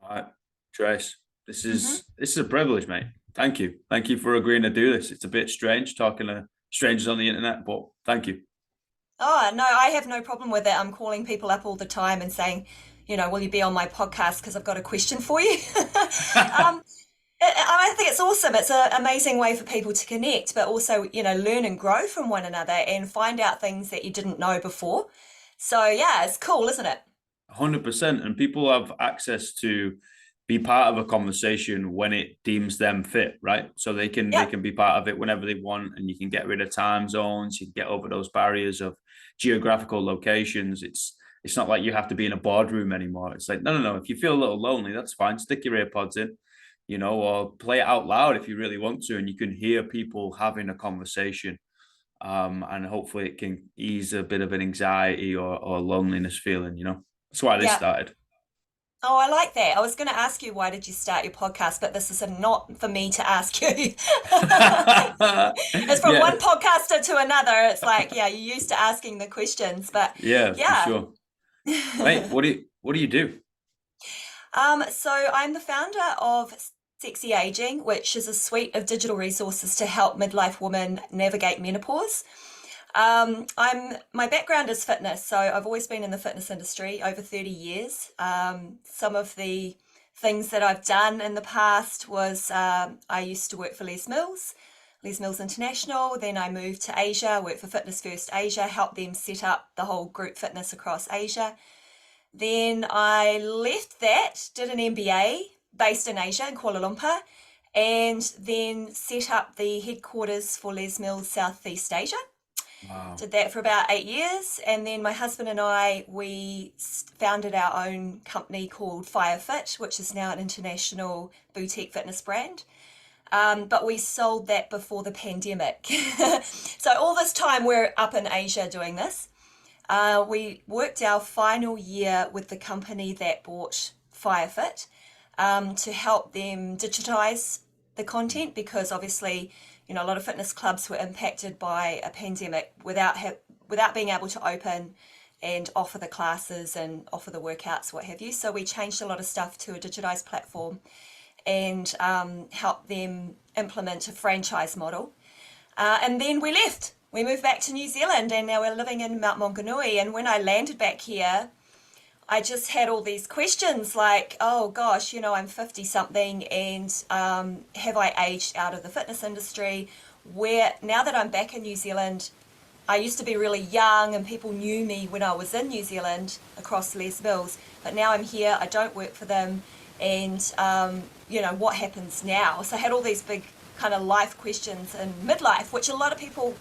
All right, Trace, this Hmm. is this is a privilege, mate. Thank you for agreeing to do this. It's a bit strange talking to strangers on the internet, but thank you. Oh, no, I have no problem with it. I'm calling people up all the time and saying, will you be on my podcast? Because I've got a question for you. um, I think it's awesome. It's an amazing way for people to connect, but also, learn and grow from one another and find out things that you didn't know before. So, yeah, it's cool, isn't it? 100%. And people have access to be part of a conversation when it deems them fit, right? So they Yeah. can be part of it whenever they want, and you can get rid of time zones, you can get over those barriers of geographical locations. It's not like you have to be in a boardroom anymore. It's like, no. If you feel a little lonely, that's fine. Stick your earpods in, or play it out loud if you really want to, and you can hear people having a conversation. And hopefully it can ease a bit of an anxiety or loneliness feeling. That's why this Yeah. started. Oh, I like that. I was going to ask you, why did you start your podcast? But this is not for me to ask you. It's from Yeah, one podcaster to another. It's like, yeah, you're used to asking the questions, but yeah, for yeah. sure. Mate, what do you do? So I'm the founder of Sexy Aging, which is a suite of digital resources to help midlife women navigate menopause. My background is fitness, so I've always been in the fitness industry over 30 years. Some of the things that I've done in the past was I used to work for Les Mills International. Then I moved to Asia, worked for Fitness First Asia, helped them set up the whole group fitness across Asia. Then I left that, did an MBA based in Asia in Kuala Lumpur, and then set up the headquarters for Les Mills Southeast Asia. Wow. Did that for about 8 years, and then my husband and I founded our own company called FireFit, which is now an international boutique fitness brand. But we sold that before the pandemic. So all this time we're up in Asia doing this. We worked our final year with the company that bought FireFit, to help them digitize the content, because obviously, a lot of fitness clubs were impacted by a pandemic without being able to open and offer the classes and offer the workouts, what have you. So we changed a lot of stuff to a digitized platform and helped them implement a franchise model. And then we left. We moved back to New Zealand, and now we're living in Mount Maunganui. And when I landed back here, I just had all these questions like, oh gosh, I'm 50 something, and have I aged out of the fitness industry? Where, now that I'm back in New Zealand, I used to be really young and people knew me when I was in New Zealand across Les Mills, but now I'm here, I don't work for them, and what happens now? So I had all these big kind of life questions in midlife, which a lot of people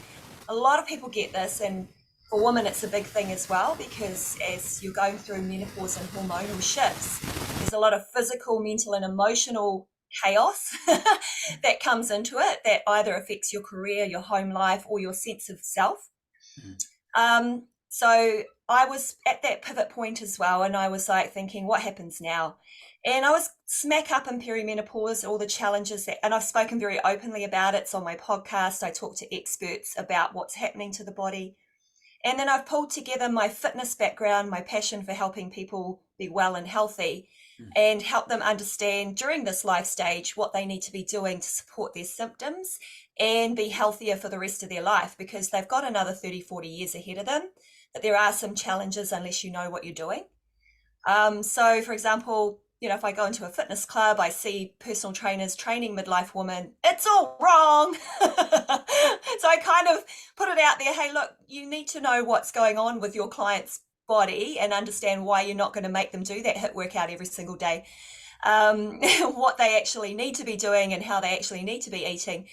get this, and for women it's a big thing as well, because as you're going through menopause and hormonal shifts, there's a lot of physical, mental, and emotional chaos that comes into it that either affects your career, your home life, or your sense of self. So I was at that pivot point as well, and I was like thinking, what happens now? And I was smack up in perimenopause, all the challenges that, and I've spoken very openly about it. It's on my podcast. I talk to experts about what's happening to the body. And then I've pulled together my fitness background, my passion for helping people be well and healthy, and help them understand during this life stage what they need to be doing to support their symptoms and be healthier for the rest of their life, because they've got another 30, 40 years ahead of them. But there are some challenges unless you know what you're doing. So, for example, if I go into a fitness club, I see personal trainers training midlife women. It's all wrong. So I kind of put it out there. Hey, look, you need to know what's going on with your client's body and understand why you're not going to make them do that HIIT workout every single day. What they actually need to be doing and how they actually need to be eating.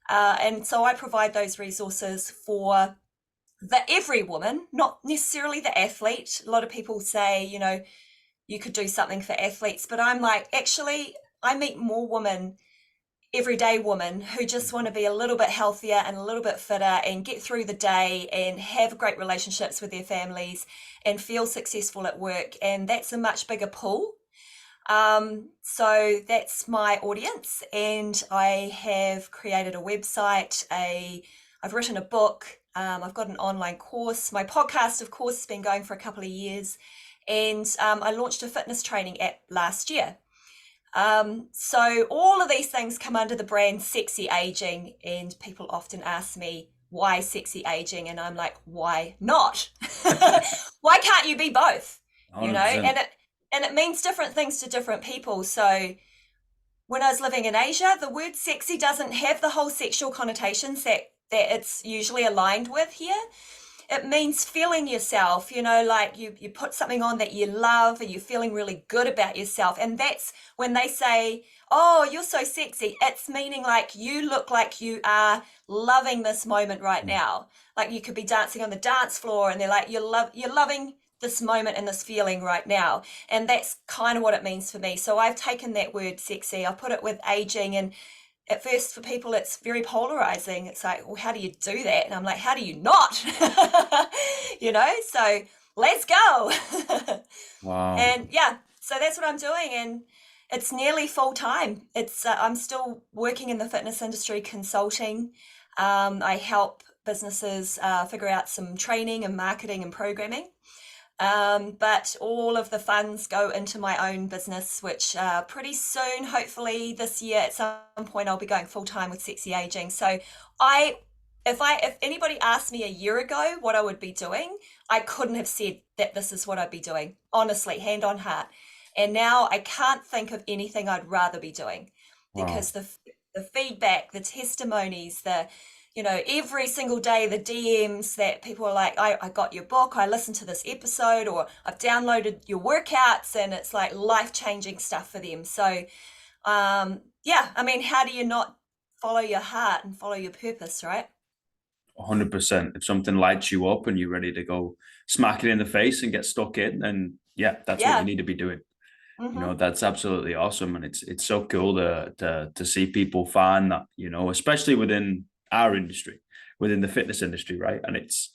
And so I provide those resources for every woman, not necessarily the athlete. A lot of people say, you could do something for athletes, but I'm like, actually, I meet more women, everyday women, who just want to be a little bit healthier and a little bit fitter and get through the day and have great relationships with their families and feel successful at work. And that's a much bigger pool. So that's my audience, and I have created a website, I've written a book, I've got an online course. My podcast, of course, has been going for a couple of years, and I launched a fitness training app last year. So all of these things come under the brand sexy aging, and people often ask me, why sexy aging? And I'm like, why not? Why can't you be both? You know, 100%. and it means different things to different people. So when I was living in Asia, the word sexy doesn't have the whole sexual connotations that it's usually aligned with here. It means feeling yourself, you know, like you put something on that you love and you're feeling really good about yourself. And that's when they say, oh, you're so sexy, it's meaning like you look like you are loving this moment right now. Like you could be dancing on the dance floor and they're like, you're loving this moment and this feeling right now. And that's kind of what it means for me. So I've taken that word sexy, I put it with aging, and at first for people it's very polarizing. It's like, well, how do you do that? And I'm like, how do you not? You know, so let's go. Wow. And yeah, so that's what I'm doing, and it's nearly full time. It's I'm still working in the fitness industry consulting. I help businesses figure out some training and marketing and programming. But all of the funds go into my own business, which pretty soon, hopefully this year at some point, I'll be going full time with sexy aging. So I, if anybody asked me a year ago what I would be doing, I couldn't have said that this is what I'd be doing. Honestly, hand on heart. And now I can't think of anything I'd rather be doing, because Wow. the feedback, the testimonies, the, you know, every single day, the DMs that people are like, I got your book, I listened to this episode, or I've downloaded your workouts, and it's like life-changing stuff for them. So, yeah, I mean, how do you not follow your heart and follow your purpose, right? 100%. If something lights you up and you're ready to go smack it in the face and get stuck in, then yeah, that's what you Yeah. need to be doing. You know, Mm-hmm. that's absolutely awesome. And it's so cool to see people find that, you know, especially within our industry, within the fitness industry, right? And it's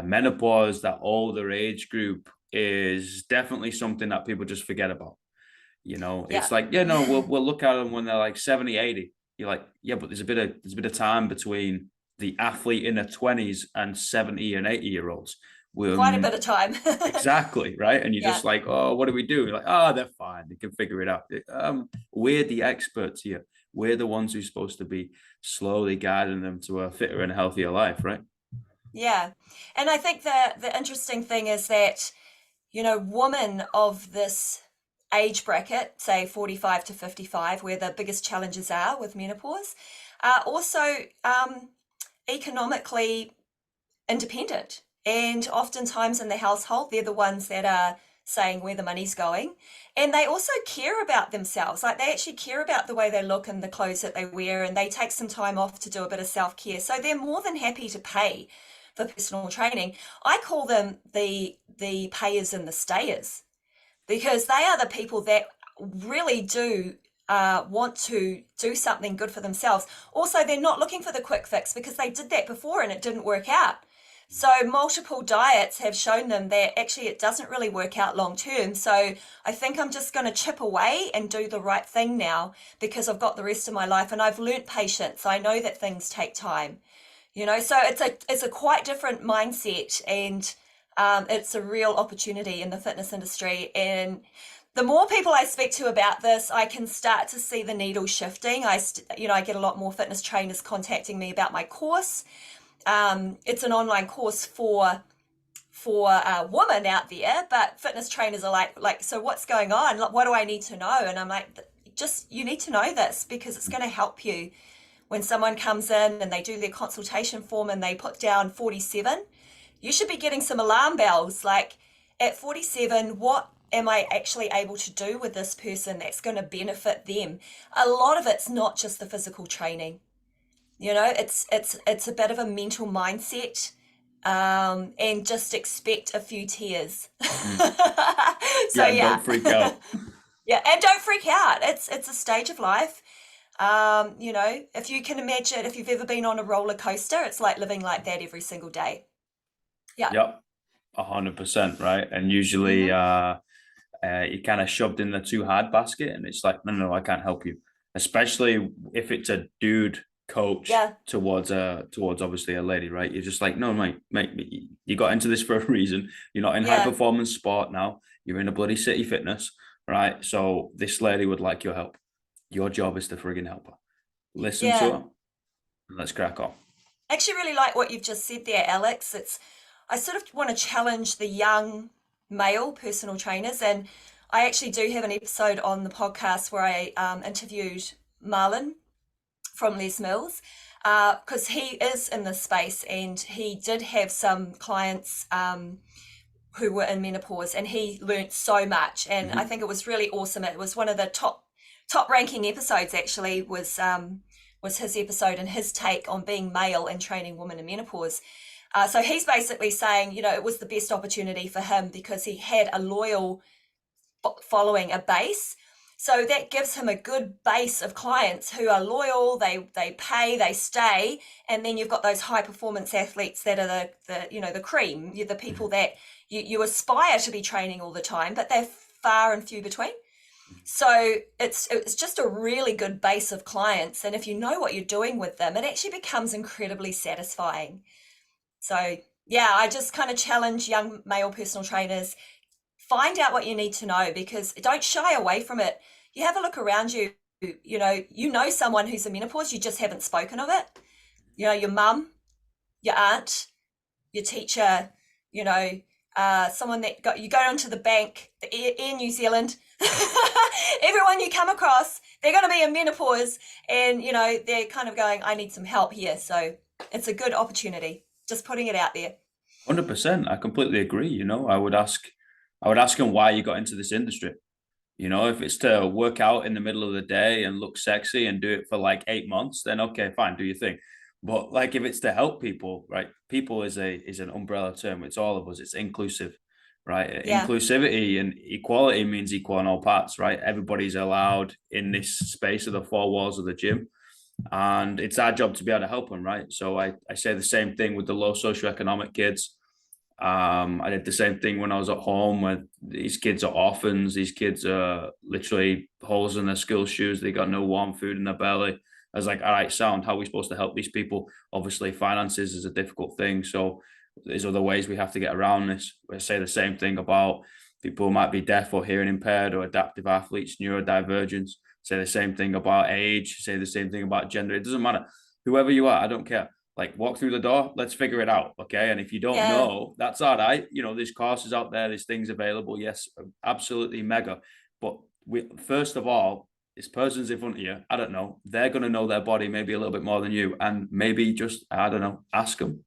menopause, that older age group is definitely something that people just forget about. You know, Yeah. it's like, yeah, no, we'll look at them when they're like 70, 80. You're like, yeah, but there's a bit of time between the athlete in their 20s and 70 and 80 year olds. Quite a Um, bit of time. exactly, right? And you're Yeah. just like, oh, what do we do? You're like, oh, they're fine. They can figure it out. We're the experts here. We're the ones who're supposed to be slowly guiding them to a fitter and healthier life, right? Yeah. And I think the interesting thing is that, you know, women of this age bracket, say 45 to 55, where the biggest challenges are with menopause, are also economically independent. And oftentimes in the household, they're the ones that are saying where the money's going. And they also care about themselves. Like they actually care about the way they look and the clothes that they wear, and they take some time off to do a bit of self-care. So they're more than happy to pay for personal training. I call them the payers and the stayers, because they are the people that really do want to do something good for themselves. Also, they're not looking for the quick fix, because they did that before and it didn't work out. So multiple diets have shown them that actually it doesn't really work out long term. So I think I'm just going to chip away and do the right thing now, because I've got the rest of my life and I've learnt patience. I know that things take time, you know. So it's a quite different mindset, and it's a real opportunity in the fitness industry. And the more people I speak to about this, I can start to see the needle shifting. You know, I get a lot more fitness trainers contacting me about my course. It's an online course for women out there, but fitness trainers are like, so what's going on? What do I need to know? And I'm like, just you need to know this, because it's going to help you when someone comes in and they do their consultation form and they put down 47. You should be getting some alarm bells. Like, at 47, what am I actually able to do with this person that's going to benefit them? A lot of it's not just the physical training. You know, it's a bit of a mental mindset, and just expect a few tears. Mm. So Yeah, and yeah, don't freak out. yeah, and don't freak out. It's a stage of life. You know, if you can imagine, if you've ever been on a roller coaster, it's like living like that every single day. Yeah. Yep, 100%, right? And usually Hmm. you kind of shoved in the too hard basket, and it's like, no, no, I can't help you. Especially if it's a dude coach Yeah. towards obviously a lady, right? You're just like, no, mate, you got into this for a reason. You're not in high Yeah. performance sport now. You're in a bloody city fitness, right? So this lady would like your help. Your job is to frigging help her. Listen to Yeah. her, and let's crack on. I actually really like what you've just said there, Alex. I sort of want to challenge the young male personal trainers, and I actually do have an episode on the podcast where I interviewed Marlon from Les Mills, because he is in this space and he did have some clients who were in menopause, and he learnt so much, and I Mm-hmm. think it was really awesome. It was one of the top ranking episodes, actually, was his episode and his take on being male and training women in menopause. So he's basically saying, it was the best opportunity for him because he had a loyal following, a base. So that gives him a good base of clients who are loyal, they pay, they stay, and then you've got those high performance athletes that are the cream, you're the people that you aspire to be training all the time, but they're far and few between. So it's just a really good base of clients, and if you know what you're doing with them, it actually becomes incredibly satisfying. So yeah, I just kind of challenge young male personal trainers, find out what you need to know, because don't shy away from it. You have a look around you, you know someone who's in menopause, you just haven't spoken of it. Your mum, your aunt, your teacher, you know, someone that got you go onto the bank, the Air New Zealand, everyone you come across, they're going to be in menopause, and they're kind of going, I need some help here. So it's a good opportunity. Just putting it out there. 100%. I completely agree. I would ask him why you got into this industry. If it's to work out in the middle of the day and look sexy and do it for like 8 months, then okay, fine, do your thing. But like if it's to help people, right? People is an umbrella term. It's all of us. It's inclusive, right? Yeah, Inclusivity and equality means equal in all parts, right? Everybody's allowed in this space of the four walls of the gym. And it's our job to be able to help them, right? So I say the same thing with the low socioeconomic kids. I did the same thing when I was at home. Where these kids are orphans. These kids are literally holes in their school shoes. They got no warm food in their belly. I was like, all right, sound. How are we supposed to help these people? Obviously, finances is a difficult thing. So there's other ways we have to get around this. I say the same thing about people who might be deaf or hearing impaired or adaptive athletes, neurodivergence. Say the same thing about age. Say the same thing about gender. It doesn't matter. Whoever you are, I don't care. Like, walk through the door, let's figure it out. Okay. And if you don't yeah. know, that's all right. There's courses out there, there's things available. Yes, absolutely mega. But first of all, this person's in front of you. I don't know. They're going to know their body maybe a little bit more than you. And maybe just, I don't know, ask them.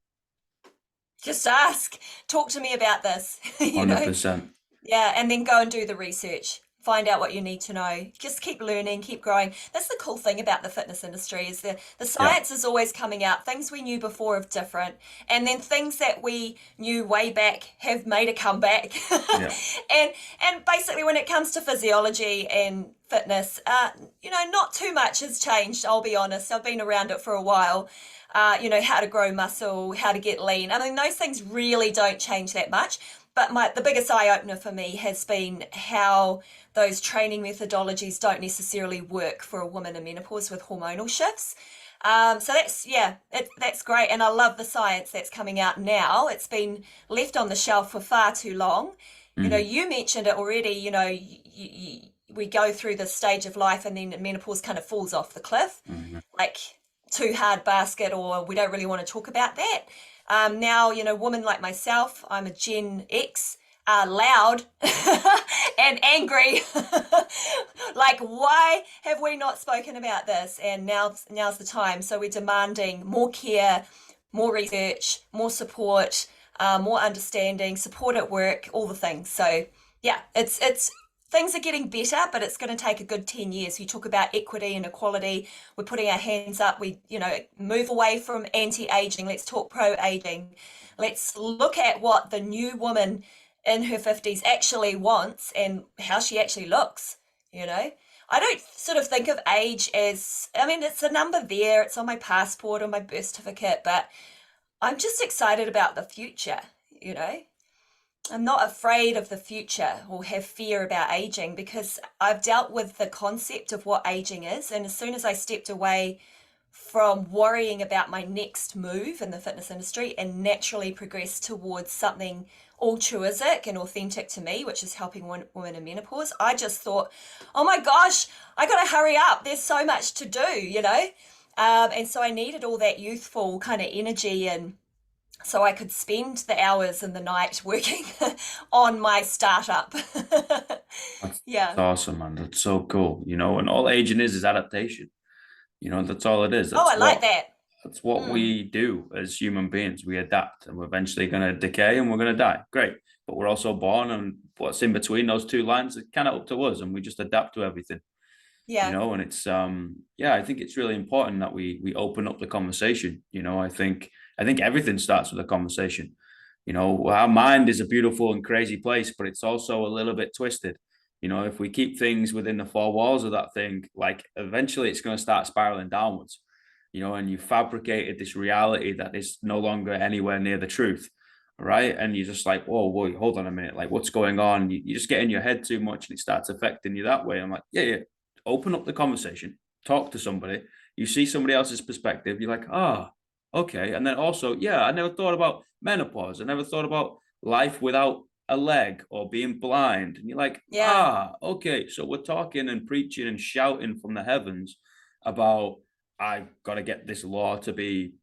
Just ask. Talk to me about this. 100%. Yeah, and then go and do the research. Find out what you need to know. Just keep learning, keep growing. That's the cool thing about the fitness industry, is the Yeah. science is always coming out. Things we knew before of different, and then things that we knew way back have made a comeback. Yeah. And basically, when it comes to physiology and fitness, not too much has changed. I'll be honest. I've been around it for a while. How to grow muscle, how to get lean. I mean, those things really don't change that much. But the biggest eye opener for me has been how those training methodologies don't necessarily work for a woman in menopause with hormonal shifts. So that's great, and I love the science that's coming out now. It's been left on the shelf for far too long. Mm-hmm. You mentioned it already. We go through this stage of life, and then menopause kind of falls off the cliff, Mm-hmm. like too hard basket, or we don't really want to talk about that. Now, women like myself, I'm a Gen X, loud and angry. Like, why have we not spoken about this? And now's the time. So we're demanding more care, more research, more support, more understanding, support at work, all the things. So yeah, it's things are getting better, but it's going to take a good 10 years. We talk about equity and equality. We're putting our hands up. We, move away from anti-aging. Let's talk pro-aging. Let's look at what the new woman in her 50s actually wants and how she actually looks, I don't sort of think of age as, I mean, it's a number there. It's on my passport or my birth certificate, but I'm just excited about the future, you know? I'm not afraid of the future or have fear about aging, because I've dealt with the concept of what aging is. And as soon as I stepped away from worrying about my next move in the fitness industry and naturally progress towards something altruistic and authentic to me, which is helping women in menopause. I just thought, oh my gosh, I got to hurry up. There's so much to do, you know? And so I needed all that youthful kind of energy, and so I could spend the hours in the night working on my startup. That's Yeah. awesome, man. That's so cool. And all aging is adaptation. That's all it is. Oh, I like that. That's what Mm. we do as human beings. We adapt, and we're eventually going to decay and we're going to die. Great. But we're also born, and what's in between those two lines is kind of up to us, and we just adapt to everything. Yeah. And it's yeah, I think it's really important that we open up the conversation. I think everything starts with a conversation. Our mind is a beautiful and crazy place, but it's also a little bit twisted. If we keep things within the four walls of that thing, like eventually it's going to start spiraling downwards. And you fabricated this reality that is no longer anywhere near the truth, right? And you're just like, whoa, hold on a minute, like what's going on? You just get in your head too much, and it starts affecting you that way. I'm like, yeah, open up the conversation, talk to somebody. You see somebody else's perspective, you're like, okay. And then also, yeah, I never thought about menopause. I never thought about life without a leg or being blind. And you're like, Yeah. okay. So we're talking and preaching and shouting from the heavens about, I've got to get this law to be,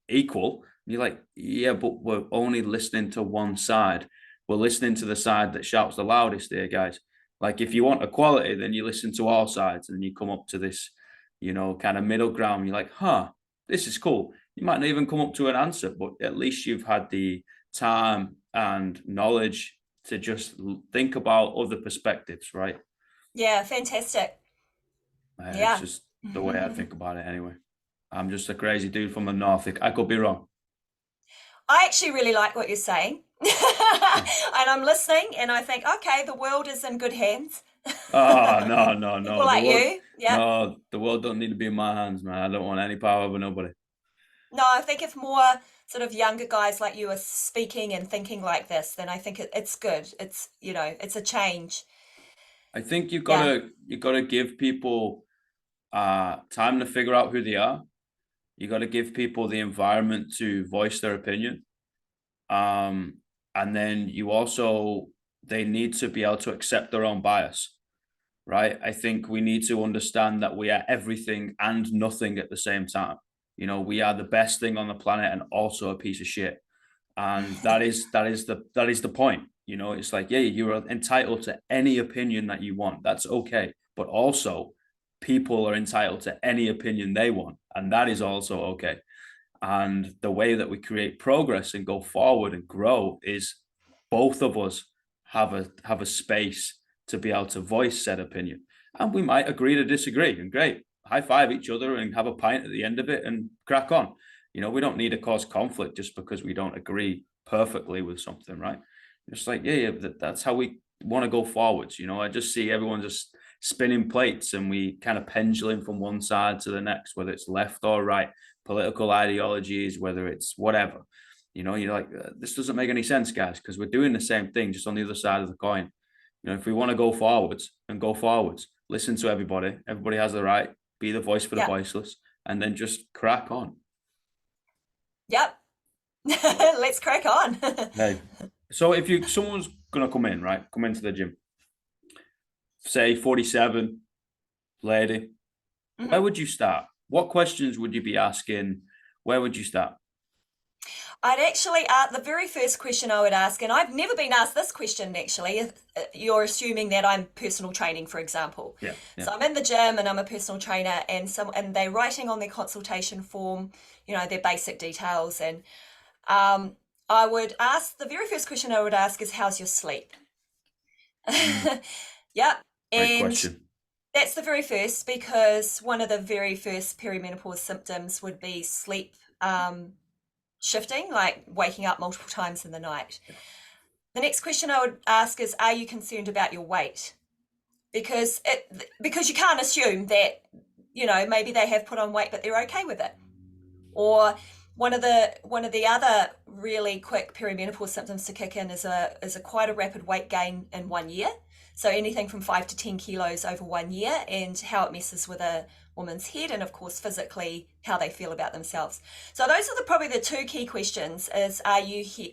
equal. And you're like, yeah, but we're only listening to one side. We're listening to the side that shouts the loudest here, guys. Like if you want equality, then you listen to all sides and you come up to this, kind of middle ground. You're like, this is cool. You might not even come up to an answer, but at least you've had the time and knowledge to just think about other perspectives, right? Yeah. Fantastic. It's Yeah. just the way I think about it anyway. I'm just a crazy dude from the north. I could be wrong. I actually really like what you're saying. And I'm listening and I think, okay, the world is in good hands. Oh, no, no, People no. like you. Yeah. The world don't need to be in my hands, man. I don't want any power over nobody. No, I think if more sort of younger guys like you are speaking and thinking like this, then I think it's good. It's, it's a change. I think you Yeah. gotta you gotta give people time to figure out who they are. You gotta give people the environment to voice their opinion. Um, and then you also they need to be able to accept their own bias, right? I think we need to understand that we are everything and nothing at the same time. We are the best thing on the planet and also a piece of shit. And that is the point. It's like, yeah, you're entitled to any opinion that you want. That's okay. But also people are entitled to any opinion they want. And that is also okay. And the way that we create progress and go forward and grow is both of us have a space to be able to voice said opinion. And we might agree to disagree. And great, high five each other and have a pint at the end of it and crack on. We don't need to cause conflict just because we don't agree perfectly with something, right? It's like, yeah, that's how we want to go forwards. I just see everyone just spinning plates and we kind of pendulum from one side to the next, whether it's left or right, political ideologies, whether it's whatever. You're like, this doesn't make any sense, guys, because we're doing the same thing, just on the other side of the coin. If we want to go forwards and go forwards, listen to everybody. Everybody has the right, be the voice for the Yeah. voiceless, and then just crack on. Yep. Let's crack on. Hey, so if someone's gonna come in, right, come into the gym, say 47, lady, where Mhm. would you start? What questions would you be asking? Where would you start? I'd actually, the very first question I would ask, and I've never been asked this question actually, you're assuming that I'm personal training, for example. Yeah, yeah. So I'm in the gym and I'm a personal trainer, and they're writing on their consultation form, their basic details, and um, I would ask, the very first question I would ask is, how's your sleep? Mm, Yep. great And question. that's the very first, because one of the very first perimenopause symptoms would be sleep shifting, like waking up multiple times in the night. Yeah. The next question I would ask is, are you concerned about your weight? Because you can't assume that, maybe they have put on weight but they're okay with it. Or one of the other really quick perimenopause symptoms to kick in is a quite a rapid weight gain in 1 year. So anything from 5 to 10 kilos over 1 year, and how it messes with a woman's head, and of course physically how they feel about themselves. So those are probably the two key questions. Is, are you here,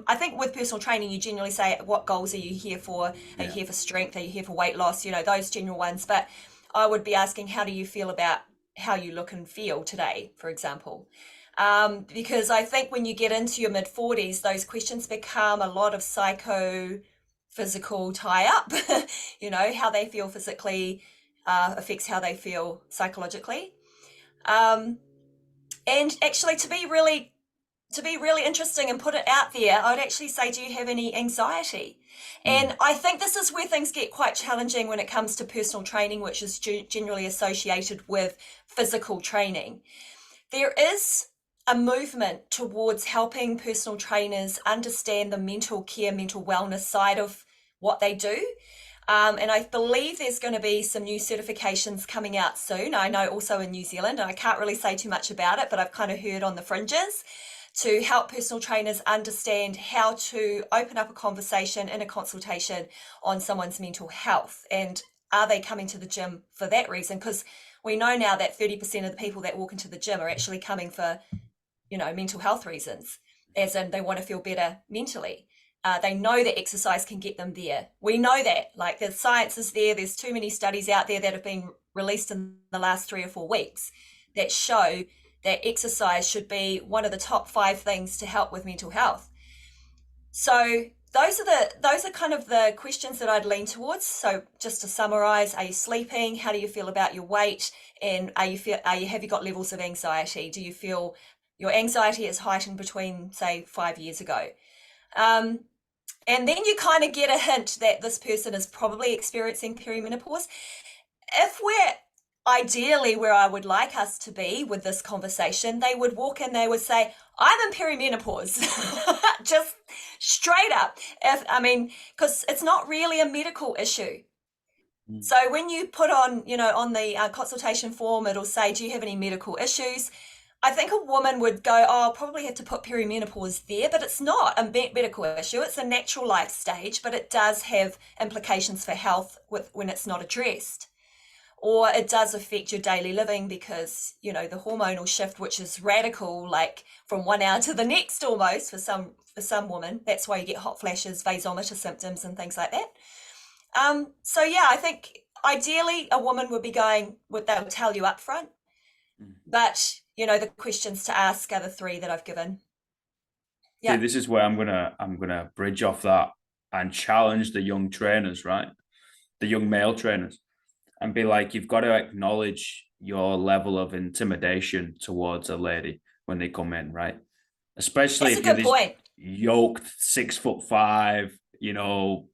I think with personal training you generally say, what goals are you here for? Are you Yeah. here for strength? Are you here for weight loss? Those general ones. But I would be asking, how do you feel about how you look and feel today, for example? Because I think when you get into your mid-40s, those questions become a lot of physical tie-up. How they feel physically affects how they feel psychologically. And actually, to be really interesting and put it out there, I would actually say, do you have any anxiety? Mm. And I think this is where things get quite challenging when it comes to personal training, which is generally associated with physical training. There is a movement towards helping personal trainers understand the mental care, mental wellness side of what they do. And I believe there's going to be some new certifications coming out soon. I know also in New Zealand, and I can't really say too much about it, but I've kind of heard on the fringes, to help personal trainers understand how to open up a conversation in a consultation on someone's mental health. And are they coming to the gym for that reason? Because we know now that 30% of the people that walk into the gym are actually coming for, mental health reasons, as in they want to feel better mentally. They know that exercise can get them there. We know that, like, the science is there. There's too many studies out there that have been released in the last 3 or 4 weeks that show that exercise should be one of the top 5 things to help with mental health. So those are kind of the questions that I'd lean towards. So just to summarize, are you sleeping? How do you feel about your weight? And have you got levels of anxiety? Do you feel your anxiety is heightened between, say, 5 years ago? And then you kind of get a hint that this person is probably experiencing perimenopause. If we're ideally where I would like us to be with this conversation, they would walk in, they would say, I'm in perimenopause. Just straight up. Because it's not really a medical issue. Mm. So when you put on, on the consultation form, it'll say, do you have any medical issues? I think a woman would go, oh, I'll probably have to put perimenopause there, but it's not a medical issue. It's a natural life stage, but it does have implications for health when it's not addressed. Or it does affect your daily living because, the hormonal shift, which is radical, like from 1 hour to the next almost for some women. That's why you get hot flashes, vasomotor symptoms and things like that. So yeah, I think ideally a woman would be going, they'll tell you up front. Mm. But, the questions to ask are the 3 that I've given. See, this is where I'm gonna bridge off that and challenge the young trainers, right? The young male trainers, and be like, you've got to acknowledge your level of intimidation towards a lady when they come in, right? Especially That's a if you're good this point. yoked 6'5",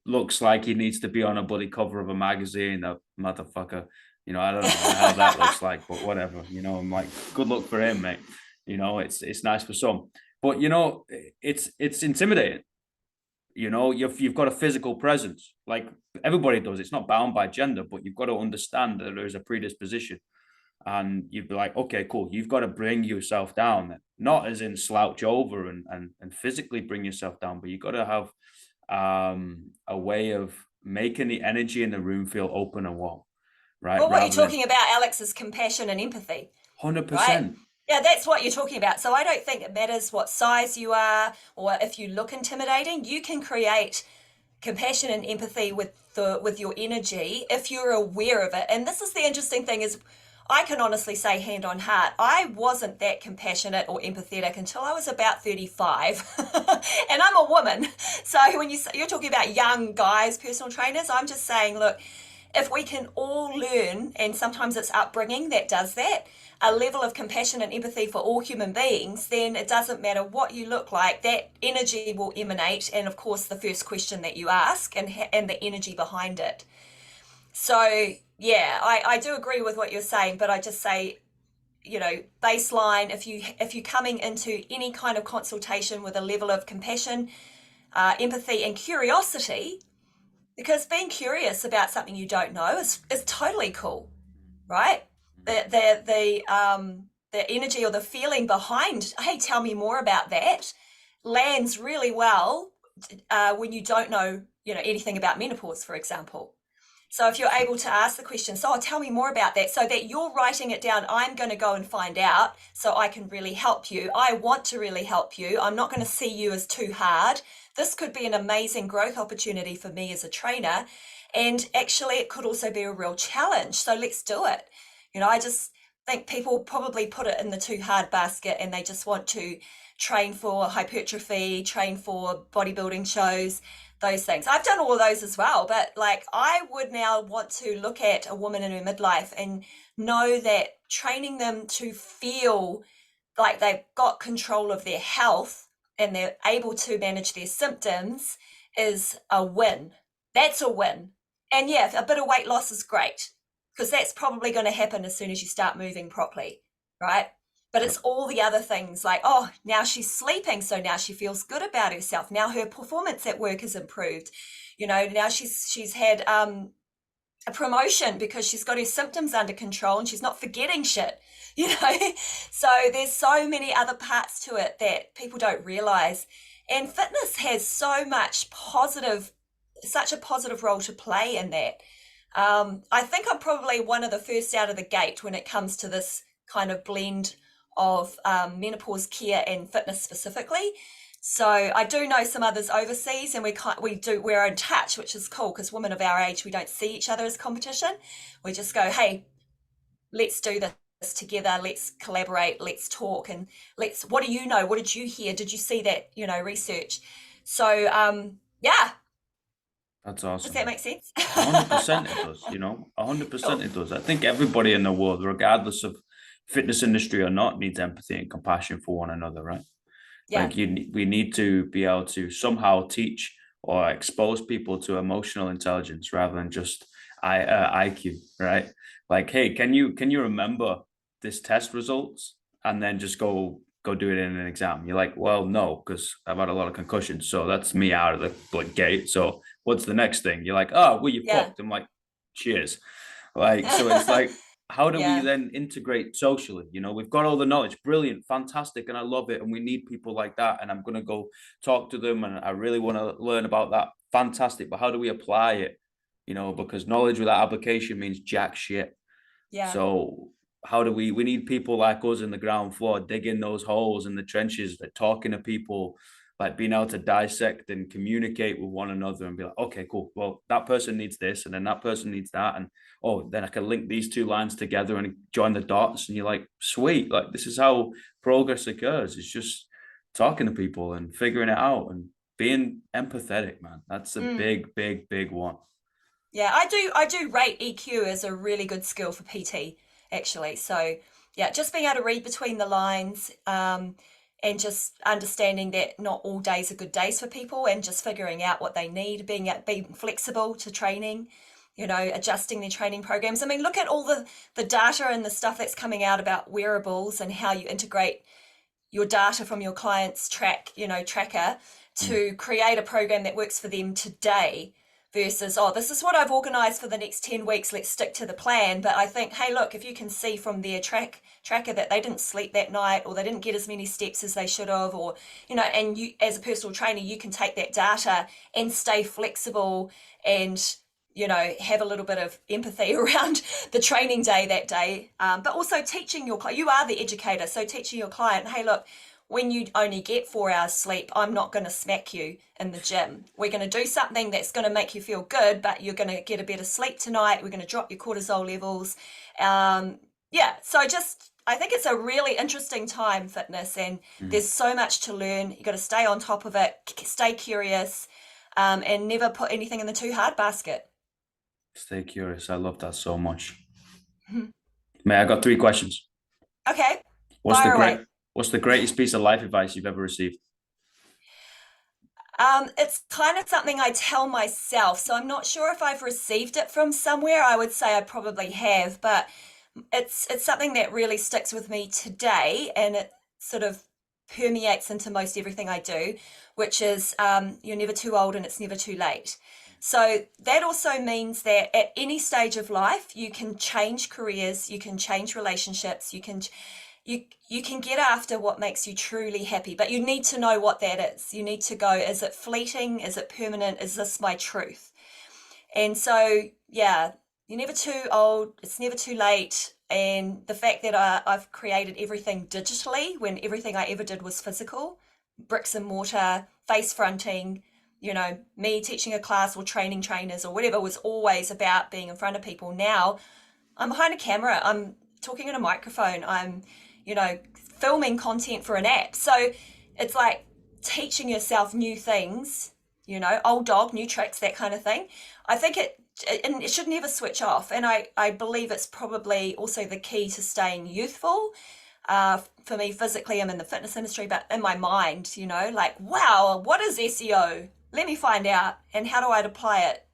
looks like he needs to be on a bloody cover of a magazine, that motherfucker. I don't know what the hell that looks like, but whatever. I'm like, good luck for him, mate. It's nice for some, but it's intimidating. You've got a physical presence, like everybody does. It's not bound by gender, but you've got to understand that there's a predisposition, and you'd be like, okay, cool. You've got to bring yourself down, not as in slouch over and physically bring yourself down, but you've got to have a way of making the energy in the room feel open and warm, right? Well, what you're Rather than talking about, Alex, is compassion and empathy, right? 100%. Yeah, that's what you're talking about. So I don't think it matters what size you are or if you look intimidating. You can create compassion and empathy with your energy if you're aware of it. And this is the interesting thing is, I can honestly say, hand on heart, I wasn't that compassionate or empathetic until I was about 35. And I'm a woman. So when you're talking about young guys, personal trainers, I'm just saying, look, if we can all learn, and sometimes it's upbringing that does that, a level of compassion and empathy for all human beings, then it doesn't matter what you look like, that energy will emanate. And of course, the first question that you ask and the energy behind it. So yeah, I do agree with what you're saying, but I just say, baseline, if you're coming into any kind of consultation with a level of compassion, empathy and curiosity, because being curious about something you don't know is totally cool, right? The energy or the feeling behind, hey, tell me more about that, lands really well when you don't know anything about menopause, for example. So if you're able to ask the question, so tell me more about that, so that you're writing it down. I'm going to go and find out so I can really help you. I want to really help you. I'm not going to see you as too hard. This could be an amazing growth opportunity for me as a trainer. And actually, it could also be a real challenge. So let's do it. I just think people probably put it in the too hard basket, and they just want to train for hypertrophy, train for bodybuilding shows, those things. I've done all of those as well, but like I would now want to look at a woman in her midlife and know that training them to feel like they've got control of their health and they're able to manage their symptoms is a win. That's a win. And yeah, a bit of weight loss is great, because that's probably going to happen as soon as you start moving properly, right? But it's all the other things like, oh, now she's sleeping, so now she feels good about herself. Now her performance at work has improved. Now she's had a promotion because she's got her symptoms under control and she's not forgetting shit. So there's so many other parts to it that people don't realize. And fitness has such a positive role to play in that. I think I'm probably one of the first out of the gate when it comes to this kind of blend of menopause care and fitness specifically. So I do know some others overseas, and we're in touch, which is cool, because women of our age, we don't see each other as competition. We just go, hey, let's do this together. Let's collaborate. Let's talk, and what do you know? What did you hear? Did you see that? Research. So yeah. That's Does awesome. that make sense? 100% it does, 100% Cool. it does. I think everybody in the world, regardless of fitness industry or not, needs empathy and compassion for one another, right? Yeah. Like we need to be able to somehow teach or expose people to emotional intelligence rather than just IQ, right? Like, hey, can you remember this test results and then just go do it in an exam? You're like, well, no, because I've had a lot of concussions, so that's me out of the gate. So what's the next thing? You're like, oh, well, you Yeah. fucked. I'm like, cheers. Like, so it's like, how do we Yeah. then integrate socially? We've got all the knowledge, brilliant, fantastic, and I love it. And we need people like that. And I'm going to go talk to them. And I really want to learn about that. Fantastic. But how do we apply it? Because knowledge without application means jack shit. Yeah. So how do we need people like us in the ground floor, digging those holes in the trenches, like talking to people, like being able to dissect and communicate with one another and be like, okay, cool. Well, that person needs this and then that person needs that. And oh, then I can link these two lines together and join the dots. And you're like, sweet, like this is how progress occurs. It's just talking to people and figuring it out and being empathetic, man. That's a Mm. big, big, big one. Yeah, I do rate EQ as a really good skill for PT, actually. So yeah, just being able to read between the lines, and just understanding that not all days are good days for people, and just figuring out what they need, being flexible to training, adjusting their training programs. I mean, look at all the data and the stuff that's coming out about wearables and how you integrate your data from your client's tracker Mm. to create a program that works for them today, versus, oh, this is what I've organized for the next 10 weeks, let's stick to the plan. But I think, hey, look, if you can see from their tracker that they didn't sleep that night, or they didn't get as many steps as they should have, or and you as a personal trainer, you can take that data and stay flexible, and have a little bit of empathy around the training day that day. But also teaching you are the educator, so teaching your client, hey, look, when you only get 4 hours sleep, I'm not going to smack you in the gym. We're going to do something that's going to make you feel good, but you're going to get a better sleep tonight. We're going to drop your cortisol levels. Yeah, so I think it's a really interesting time, fitness, and Mm. there's so much to learn. You got to stay on top of it, stay curious, and never put anything in the too hard basket. Stay curious. I love that so much. May I got three questions. Okay, What's the fire great away. what's the greatest piece of life advice you've ever received? It's kind of something I tell myself, so I'm not sure if I've received it from somewhere. I would say I probably have, but it's something that really sticks with me today, and it sort of permeates into most everything I do, which is you're never too old and it's never too late. So that also means that at any stage of life, you can change careers, you can change relationships, you can get after what makes you truly happy, but you need to know what that is. You need to go, is it fleeting? Is it permanent? Is this my truth? And so yeah, you're never too old, it's never too late. And the fact that I've created everything digitally when everything I ever did was physical, bricks and mortar, face fronting, me teaching a class or training trainers or whatever was always about being in front of people. Now I'm behind a camera, I'm talking in a microphone, I'm, filming content for an app. So it's like teaching yourself new things, old dog, new tricks, that kind of thing. I think it should never switch off. And I believe it's probably also the key to staying youthful. For me, physically, I'm in the fitness industry, but in my mind, like, wow, what is SEO? Let me find out. And how do I apply it?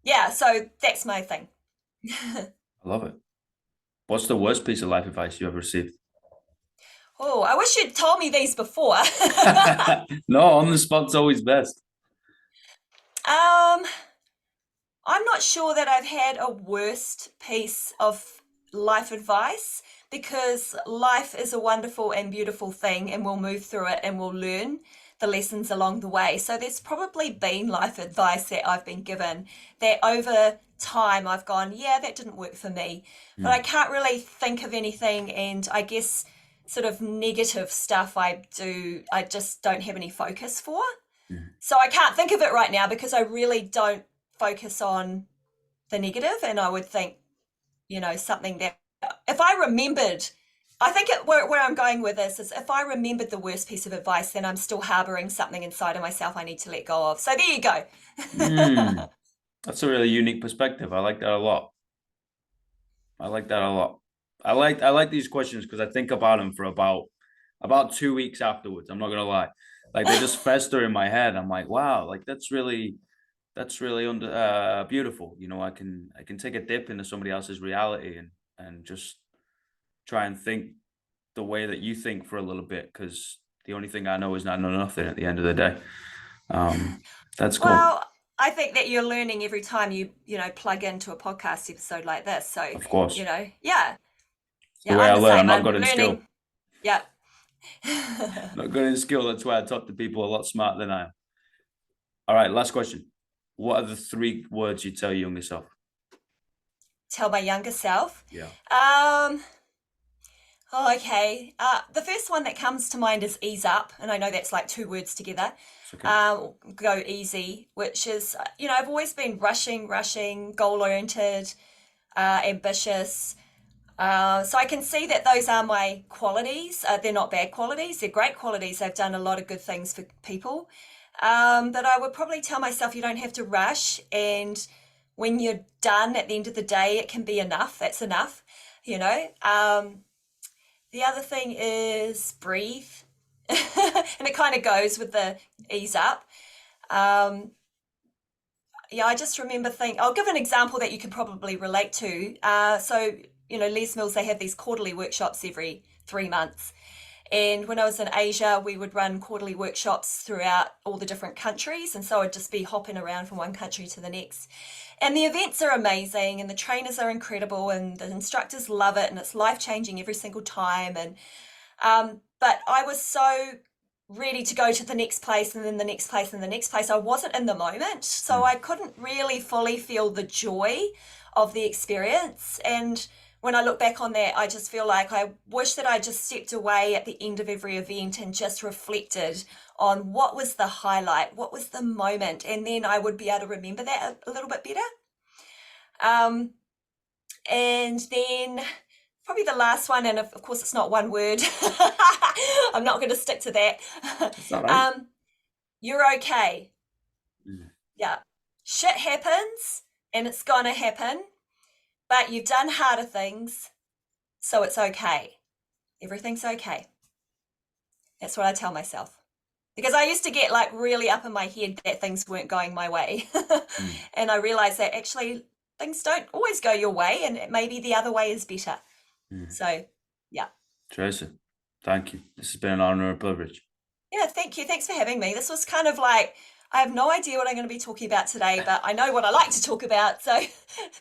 Yeah, so that's my thing. I love it. What's the worst piece of life advice you ever received? Oh, I wish you'd told me these before. No, on the spot's always best. um, I'm not sure that I've had a worst piece of life advice because life is a wonderful and beautiful thing, and we'll move through it and we'll learn the lessons along the way. So there's probably been life advice that I've been given that over time I've gone, yeah, that didn't work for me. But I can't really think of anything, and I guess sort of negative stuff I just don't have any focus for. Mm. So I can't think of it right now because I really don't focus on the negative, and I would think, something that if I remembered, I think where I'm going with this is if I remembered the worst piece of advice, then I'm still harboring something inside of myself I need to let go of. So there you go. Mm. That's a really unique perspective. I like that a lot. I like that a lot. I like these questions because I think about them for about 2 weeks afterwards. I'm not gonna lie. Like they just fester in my head. I'm like, wow, like that's really beautiful. I can take a dip into somebody else's reality and just try and think the way that you think for a little bit, because the only thing I know is not know nothing at the end of the day. That's cool. Well, I think that you're learning every time you plug into a podcast episode like this. So, Of course. yeah, It's the yeah, way I'm I the learn. I'm same. not I'm good in skill. learning. Yeah. Not good in skill. That's why I talk to people a lot smarter than I am. All right, last question. What are the 3 words you tell your younger self? Tell my younger self. Yeah. Um, Oh, okay. The first one that comes to mind is ease up, and I know that's like 2 words together. It's okay. Go easy, which is, I've always been rushing, goal-oriented, ambitious. So I can see that those are my qualities. They're not bad qualities, they're great qualities. I've done a lot of good things for people. But I would probably tell myself you don't have to rush, and when you're done at the end of the day, it can be enough. That's enough, you know. The other thing is breathe. And it kind of goes with the ease up. Um, yeah, I just remember I'll give an example that you can probably relate to. So, Les Mills, they have these quarterly workshops every 3 months. And when I was in Asia, we would run quarterly workshops throughout all the different countries. And so I'd just be hopping around from one country to the next. And the events are amazing, and the trainers are incredible, and the instructors love it, and it's life-changing every single time. And but I was so ready to go to the next place and then the next place and the next place. I wasn't in the moment, so I couldn't really fully feel the joy of the experience. And when I look back on that, I just feel like I wish that I just stepped away at the end of every event and just reflected on what was the highlight, what was the moment, and then I would be able to remember that a little bit better. And then probably the last one, and of course it's not one word. I'm not going to stick to that. It's all right. You're okay. Yeah. Shit happens, and it's gonna happen, but you've done harder things, so it's okay. Everything's okay. That's what I tell myself. Because I used to get like really up in my head that things weren't going my way. And I realized that actually things don't always go your way, and maybe the other way is better. So, yeah. Tracy, thank you. This has been an honor and a privilege. Yeah, thank you. Thanks for having me. This was kind of like, I have no idea what I'm going to be talking about today, but I know what I like to talk about. So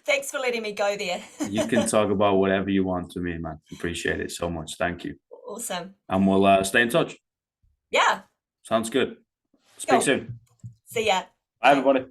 thanks for letting me go there. You can talk about whatever you want to me, man. Appreciate it so much. Thank you. Awesome. And we'll stay in touch. Yeah. Sounds good. Speak Cool. soon. See ya. Bye, everybody.